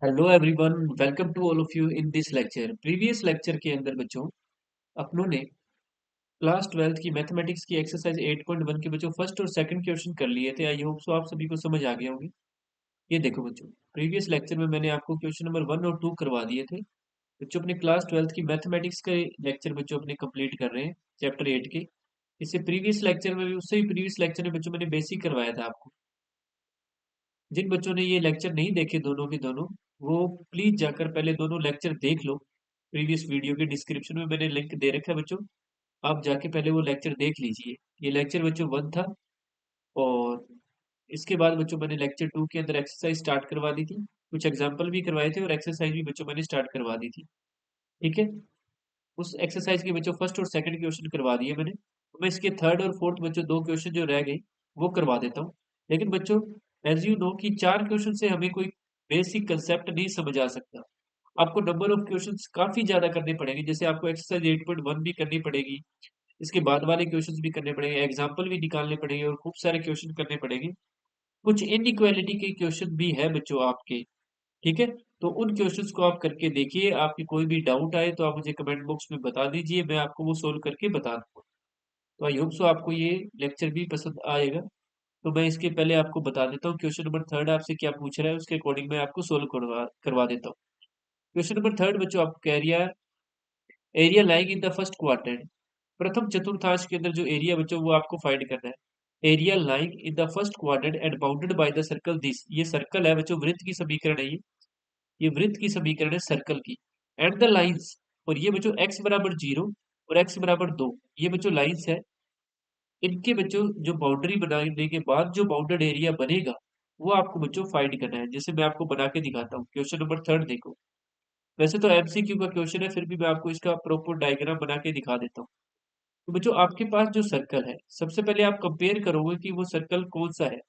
Hello everyone, welcome to all of you in this lecture. Previous lecture के अंदर बच्चों अपनों ने क्लास 12th की मैथमेटिक्स की एक्सरसाइज 8.1 के बच्चों फर्स्ट और सेकंड क्वेश्चन कर लिए थे। आई होप सो आप सभी को समझ आ गए होंगे। ये देखो बच्चों, प्रीवियस लेक्चर में मैंने आपको क्वेश्चन नंबर 1 और 2 करवा दिए थे। बच्चों अपने क्लास 12th की मैथमेटिक्स के लेक्चर बच्चों अपने कंप्लीट कर रहे हैं चैप्टर 8 के। इससे प्रीवियस लेक्चर में भी उससे भी प्रीवियस लेक्चर में बच्चों मैंने बेसिक करवाया था आपको। जिन बच्चों ने ये लेक्चर नहीं देखे दोनों के दोनों, वो प्लीज जाकर पहले दोनों लेक्चर देख लो। प्रीवियस वीडियो के डिस्क्रिप्शन में मैंने लिंक दे रखा है बच्चों, आप जाके पहले वो लेक्चर देख लीजिए। ये लेक्चर बच्चों 1 था। और इसके बाद बच्चों मैंने लेक्चर 2 के अंदर एक्सरसाइज स्टार्ट करवा दी थी, कुछ एग्जाम्पल भी करवाए थे और एक्सरसाइज भी बच्चों मैंने स्टार्ट करवा दी थी। ठीक है, उस एक्सरसाइज के बच्चों फर्स्ट और सेकंड क्वेश्चन करवा दिए मैंने। तो मैं इसके थर्ड और फोर्थ बच्चों 2 क्वेश्चन जो रह गए वो करवा देता हूँ। लेकिन बच्चों एज यू नो कि 4 क्वेश्चन से हमें कोई बेसिक कंसेप्ट नहीं समझ आ सकता। आपको नंबर ऑफ क्वेश्चंस काफी ज्यादा करने पड़ेंगे, जैसे आपको एक्सरसाइज 8.1 भी करनी पड़ेगी, इसके बाद वाले क्वेश्चंस भी करने पड़ेंगे, एग्जाम्पल भी निकालने पड़ेंगे और खूब सारे क्वेश्चन करने पड़ेंगे। कुछ इनइक्वालिटी के क्वेश्चन भी है बच्चों आपके। ठीक है, तो उन क्वेश्चंस को आप करके देखिए। आपकी कोई भी डाउट आए तो आप मुझे कमेंट बॉक्स में बता दीजिए, मैं आपको वो सोल्व करके बता दूंगा। तो आई होप सो आपको ये लेक्चर भी पसंद आएगा। तो मैं इसके पहले आपको बता देता हूँ क्वेश्चन नंबर थर्ड आपसे क्या पूछ रहा है, उसके अकॉर्डिंग मैं आपको सोल्व करवा करवा देता हूँ। क्वेश्चन नंबर थर्ड बच्चों आपको कह रही है area lying in the first quadrant. प्रथम चतुर्थांश के अंदर जो एरिया बच्चों वो आपको फाइंड करना है। Area lying in the first quadrant and bounded by the circle this, ये सर्कल है बच्चों, वृत्त की समीकरण है ये वृत्त की समीकरण है सर्कल की। एंड द लाइंस, और ये बच्चों x बराबर 0 और x बराबर 2, ये बच्चों लाइंस है। इनके बच्चों जो बाउंड्री बनाने के बाद जो बाउंडेड एरिया बनेगा वो आपको बच्चों फाइंड करना है। जैसे मैं आपको बना के दिखाता हूँ, क्वेश्चन नंबर थर्ड देखो। वैसे तो एमसीक्यू का क्वेश्चन है, फिर भी मैं आपको इसका प्रॉपर डायग्राम बना के दिखा देता हूँ। तो बच्चों आपके पास जो सर्कल है, सबसे पहले आप कंपेयर करोगे कि वो सर्कल कौन सा है।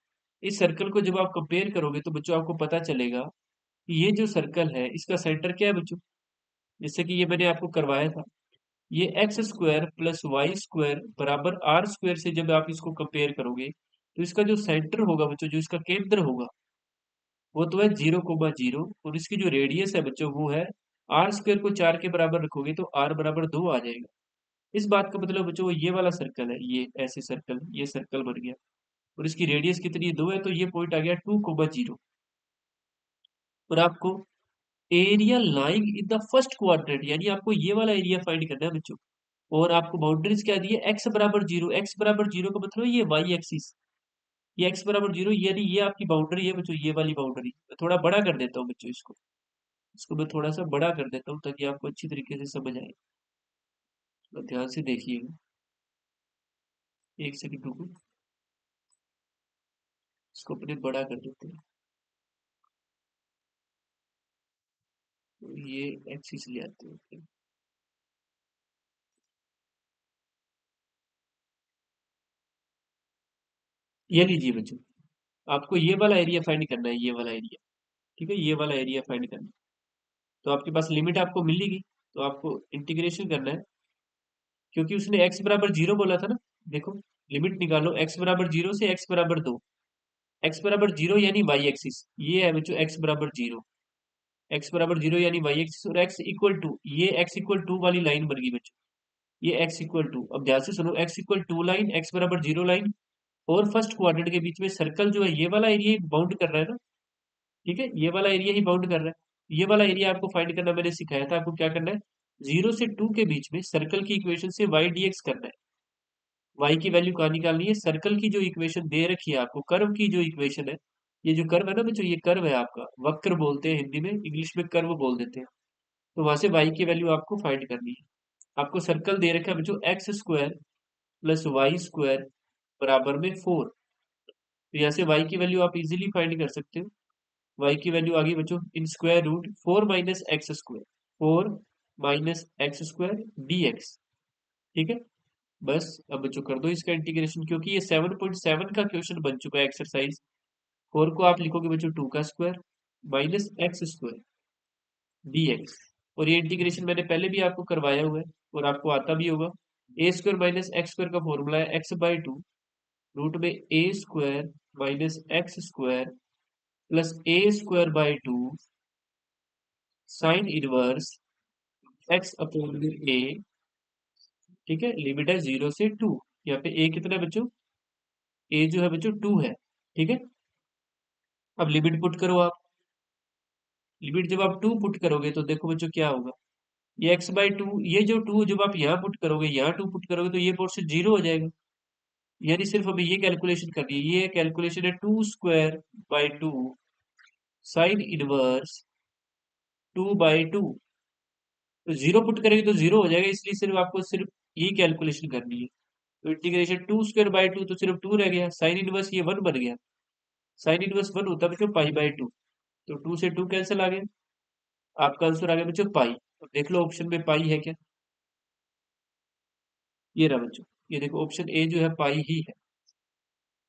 इस सर्कल को जब आप कंपेयर करोगे तो बच्चों आपको पता चलेगा कि ये जो सर्कल है इसका सेंटर क्या है बच्चों। जैसे कि ये मैंने आपको करवाया था, ये X square plus Y square बराबर आर स्क्वायर से जब आप इसको कंपेयर करोगे तो इसका जो सेंटर होगा बच्चों, जो इसका केंद्र होगा वो तो है 0,0, और इसकी जो रेडियस है बच्चों वो है आर स्क्वायर को 4 के बराबर रखोगे तो आर बराबर 2 आ जाएगा। इस बात का मतलब बच्चों वो ये वाला सर्कल है, ये ऐसे सर्कल, ये सर्कल बन गया और इसकी रेडियस कितनी है 2 है, तो ये पॉइंट आ गया 2,0। और आपको area lying in the first quadrant, यानी आपको ये वाला एरिया फाइंड करना है बच्चों। और आपको बाउंड्रीज क्या दी है, एक्स बराबर 0, एक्स बराबर 0 का मतलब ये वाई एक्सिस, ये एक्स बराबर 0 यानी ये आपकी बाउंड्री है बच्चों, ये वाली बाउंड्री। मैं थोड़ा बड़ा कर देता हूँ बच्चों इसको, मैं थोड़ा सा बड़ा कर देता हूँ ताकि आपको अच्छी तरीके से समझ आए। तो ध्यान से देखिएगा, एक सेकंड रुको, इसको अपने बड़ा कर देते हैं। तो ये एक्सिस ले आते हैं। ये लीजिए बच्चों, आपको ये वाला एरिया फाइंड करना है, ये वाला एरिया। ठीक है, ये वाला एरिया फाइंड करना है। तो आपके पास लिमिट आपको मिलेगी, तो आपको इंटीग्रेशन करना है, क्योंकि उसने एक्स बराबर 0 बोला था ना। देखो, लिमिट निकालो, एक्स बराबर 0 से एक्स बराबर 2। एक्स बराबर 0 यानी वाई एक्सिस, ये है बच्चों एक्स बराबर 0। एक्स बराबर 0 यानी वाई एक्सिस, और एक्स इक्वल टू, ये एक्स इक्वल टू वाली लाइन बन गई बच्चों, ये एक्स इक्वल टू। अब ध्यान से सुनो, X equal to line, X बराबर 0 लाइन और फर्स्ट क्वाड्रेंट के बीच में सर्कल जो है ये वाला एरिया ही बाउंड कर रहा है ना। ठीक है, ये वाला एरिया ही बाउंड कर रहा है। ये वाला एरिया आपको फाइंड करना मैंने सिखाया था, आपको क्या करना है, 0 से 2 के बीच में सर्कल की इक्वेशन से वाई डीएक्स करना है। वाई की वैल्यू कहाँ निकालनी है, सर्कल की जो इक्वेशन दे रखी है आपको, कर्व की जो इक्वेशन है, ये जो कर्व है ना बच्चों, ये कर्व है आपका, वक्र बोलते हैं हिंदी में, इंग्लिश में कर्व बोल देते हैं। तो वहां से वाई की वैल्यू आपको फाइंड करनी है। आपको सर्कल दे रखा है बच्चों, X square plus Y square बराबर में 4। तो यहाँ से वाई की वैल्यू आप इजीली फाइंड कर सकते हो। वाई की वैल्यू आ गई बच्चों in square root 4 - x², 4 - x² dx। ठीक है, बस अब बच्चों कर दो इसका इंटीग्रेशन, क्योंकि ये 7.7 का क्वेश्चन बन चुका है एक्सरसाइज। 4 को आप लिखोगे बच्चों 2 का square minus X square dx। और ये इंटीग्रेशन मैंने पहले भी आपको करवाया हुआ है और आपको आता भी होगा। A square minus X square का फॉर्मूला है x/2 रूट में A square minus X square plus A square by 2 sine inverse X upon में ए, ठीक है, लिमिट है 0 से 2। यहाँ पे ए कितना है बच्चों? ए जो है बच्चों 2 है, ठीक है। अब लिमिट पुट करो आप। लिमिट जब आप 2 पुट करोगे तो देखो बच्चों क्या होगा, ये x/2, ये जो 2 जब आप यहाँ पुट करोगे, यहाँ 2 पुट करोगे तो ये पोर्शन 0 हो जाएगा। यानी सिर्फ हमें ये कैलकुलेशन करनी है, ये कैलकुलेशन है 2²/2 साइन इनवर्स 2/2। तो 0 पुट करेंगे तो 0 हो जाएगा, इसलिए सिर्फ आपको सिर्फ ये कैलकुलेशन करनी है। तो इंटीग्रेशन 2²/2 तो सिर्फ 2 रह गया, साइन इनवर्स ये 1 बन गया। साइन इनवर्स 1 होता है बच्चों π/2, तो 2 से 2 कैंसिल आ गया, आपका आंसर आ गया बच्चों पाई। अब देख लो ऑप्शन में पाई है क्या? ये रहा बच्चों, ये देखो ऑप्शन ए जो है पाई ही है।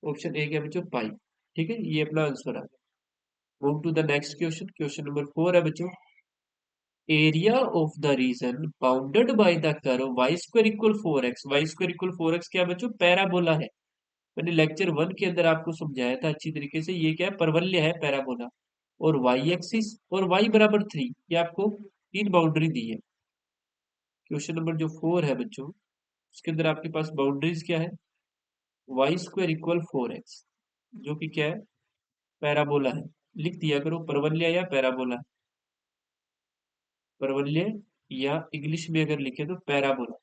ऑप्शन ए क्या बच्चों? पाई। ठीक है, ये अपना आंसर आ गया। Move to the next question. Question number 4 है बच्चों, area of the region bounded by the curve y² = 4x। y² = 4x क्या बच्चों? पैराबोला है। मैंने लेक्चर 1 के अंदर आपको समझाया था अच्छी तरीके से, ये क्या है? परवलय है, पैराबोला। और y एक्सिस और y बराबर 3, ये आपको तीन बाउंड्री दी है। क्वेश्चन नंबर जो 4 है बच्चों, उसके अंदर आपके पास बाउंड्रीज क्या है? y² = 4x, जो कि क्या है? पैराबोला है। लिख दिया करो परवलय या पैराबोला। परवलय या इंग्लिश में अगर लिखे तो पैराबोला,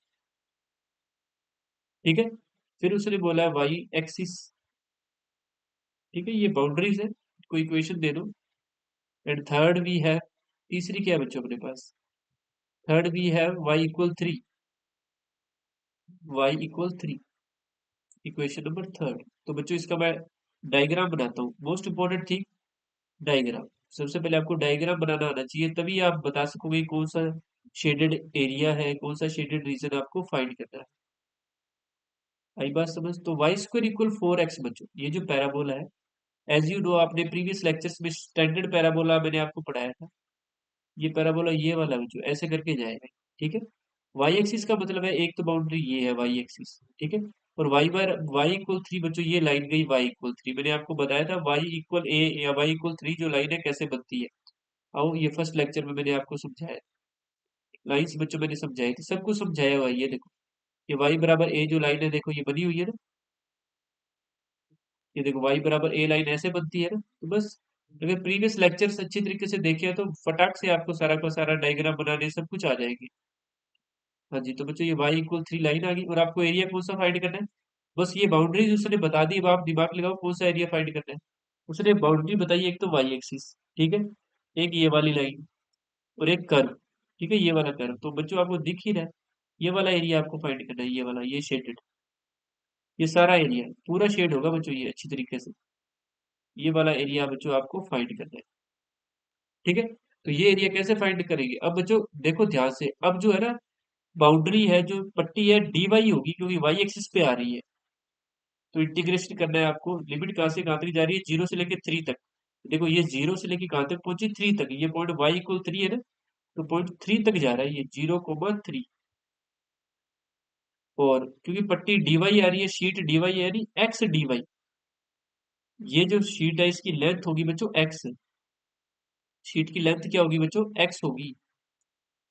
ठीक है। फिर उसने बोला वाई एक्सिस, ठीक है, ये बाउंड्रीज है, कोई इक्वेशन दे दो। एंड थर्ड भी है, तीसरी क्या है बच्चों अपने पास? थर्ड भी है y = 3। y = 3, equation number third. तो बच्चों इसका मैं डायग्राम बनाता हूँ, मोस्ट इंपॉर्टेंट थिंग डायग्राम। सबसे पहले आपको डायग्राम बनाना आना चाहिए, तभी आप बता सकोगे कौन सा शेडेड एरिया है, कौन सा शेडेड रीजन आपको फाइंड करना है। आई बात समझ? तो y² = 4x बच्चों, ये जो पैराबोला है, एज यू नो आपने प्रीवियस लेक्चर्स में स्टैंडर्ड पैराबोला मैंने आपको पढ़ाया था। ये पैराबोला ये वाला बच्चों ऐसे करके जाएगा, ठीक है। वाई एक्सिस का मतलब है, एक तो बाउंड्री ये है वाई एक्सिस, ठीक है। और y = 3 बच्चों, ये लाइन गई y = 3। मैंने आपको बताया था y = a या y = 3 जो लाइन है कैसे बनती है। आओ, ये फर्स्ट लेक्चर में मैंने आपको समझाया, लाइन्स बच्चों मैंने समझाई थी, सब कुछ समझाया हुआ है। ये देखो, ये y = a जो लाइन है, देखो ये बनी हुई है ना, ये देखो y = a लाइन ऐसे बनती है ना। तो बस अगर प्रीवियस लेक्चर्स अच्छी तरीके से देखे हैं तो फटाक से आपको सारा का सारा डायग्राम बनाने सब कुछ आ जाएगी। हाँ जी, तो बच्चों ये y = 3 लाइन आ गई, और आपको एरिया कौन सा फाइंड करना है? बस ये बाउंड्रीज उसने बता दी, अब आप दिमाग लगाओ कौन सा एरिया फाइंड करना है। उसने बाउंड्री बताई, एक तो वाई एक्सिस, ठीक है, एक ये वाली लाइन, और एक कर्व, ठीक है, ये वाला कर्व। तो बच्चों आपको दिख ही रहा है, ये वाला एरिया आपको फाइंड करना है, ये वाला, ये शेडेड, ये सारा एरिया पूरा शेड होगा बच्चों, ये अच्छी तरीके से, ये वाला एरिया बच्चों आपको फाइंड करना है, ठीक है। तो ये एरिया कैसे फाइंड करेंगे? अब बच्चों देखो ध्यान से, अब जो है ना बाउंड्री है, जो पट्टी है डी वाई होगी, क्योंकि वाई एक्सिस पे आ रही है। तो इंटीग्रेशन करना है आपको, लिमिट कहाँ से कहाँ तक जा रही है? 0 से लेके 3 तक। देखो ये 0 से लेके कहाँ तक पहुंची? 3 तक। ये पॉइंट y = 3 है ना, तो पॉइंट 3 तक जा रहा है ये, 0,3। और क्योंकि पट्टी डी वाई आ रही है, शीट डी वाई आ रही, एक्स डी वाई, ये जो शीट है इसकी लेंथ होगी बच्चों एक्स। शीट की लेंथ क्या होगी बच्चों? एक्स होगी।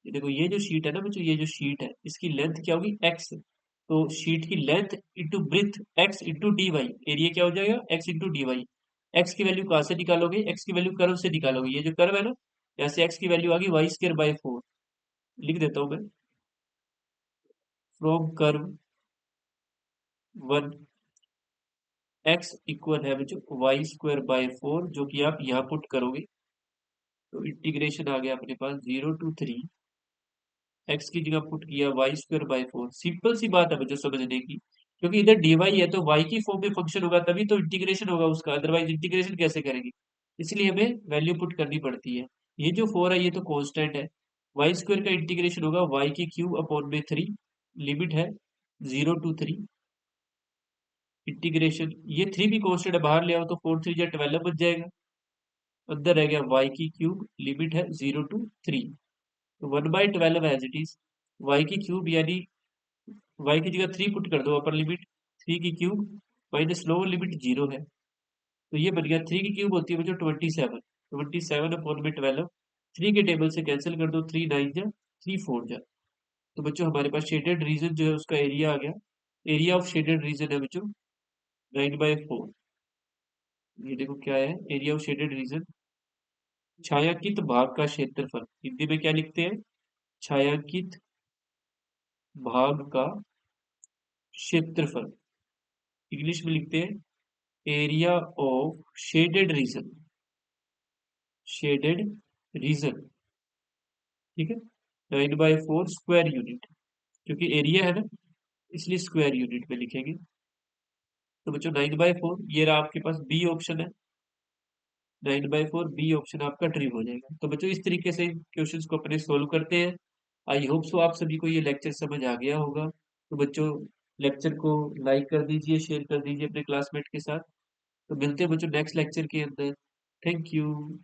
ये देखो, ये जो शीट है ना बच्चों, ये जो शीट है इसकी लेंथ क्या होगी? एक्स। तो शीट की length into breadth, X into D Y, area क्या हो जाएगा? X into D Y. X की वैल्यू कहाँ से निकालोगे? एक्स की वैल्यू कर्व से निकालोगे, ये जो कर्व है ना, यहाँ से एक्स की वैल्यू आ गई y²/4। लिख देता हूँ मैं, फ्रॉम कर्व 1 एक्स इक्वल है बच्चों y²/4, जो कि आप यहाँ पुट करोगे तो इंटीग्रेशन आ गया अपने पास 0 to 3, एक्स की जगह पुट किया y²/4। सिंपल सी बात है बच्चों समझने की, क्योंकि इधर dy है तो y की फॉर्म में फंक्शन होगा तभी तो इंटीग्रेशन होगा उसका, अदरवाइज इंटीग्रेशन कैसे करेंगे? इसलिए हमें वैल्यू पुट करनी पड़ती है। ये जो 4 है ये तो कांस्टेंट है, y² का इंटीग्रेशन होगा y³ / 3, लिमिट है 0 to 3। इंटीग्रेशन, ये 3 भी कांस्टेंट है, बाहर ले आओ तो 4×3 = 12 बच जाएगा। अंदर रह गया y³, लिमिट है 0 to 3। तो 1/12 एज इट इज, y³ यानी y की जगह 3 पुट कर दो, upper limit 3³ minus lower limit 0 है, तो ये बन गया 3³ होती है बच्चों 27। 27/12 3 के टेबल से कैंसिल कर दो, 3 9 जा 3 4 जा। तो बच्चों हमारे पास शेडेड रीजन जो है उसका एरिया आ गया। एरिया ऑफ शेडेड रीजन है बच्चों 9/4। ये देखो क्या है, एरिया ऑफ शेडेड रीजन, छायांकित भाग का क्षेत्रफल। हिंदी में क्या लिखते हैं? छायांकित भाग का क्षेत्रफल। इंग्लिश में लिखते हैं area of shaded region. Shaded region, ठीक है। 9/4 स्क्वायर यूनिट, क्योंकि एरिया है ना, इसलिए स्क्वायर यूनिट में लिखेंगे। तो बच्चों 9/4 ये रहा आपके पास, बी ऑप्शन है। 9/4 बी ऑप्शन आपका ट्रू हो जाएगा। तो बच्चों इस तरीके से क्वेश्चंस को अपने सोल्व करते हैं। आई होप सो आप सभी को ये लेक्चर समझ आ गया होगा। तो बच्चों लेक्चर को लाइक कर दीजिए, शेयर कर दीजिए अपने क्लासमेट के साथ। तो मिलते हैं बच्चों नेक्स्ट लेक्चर के अंदर। Thank you.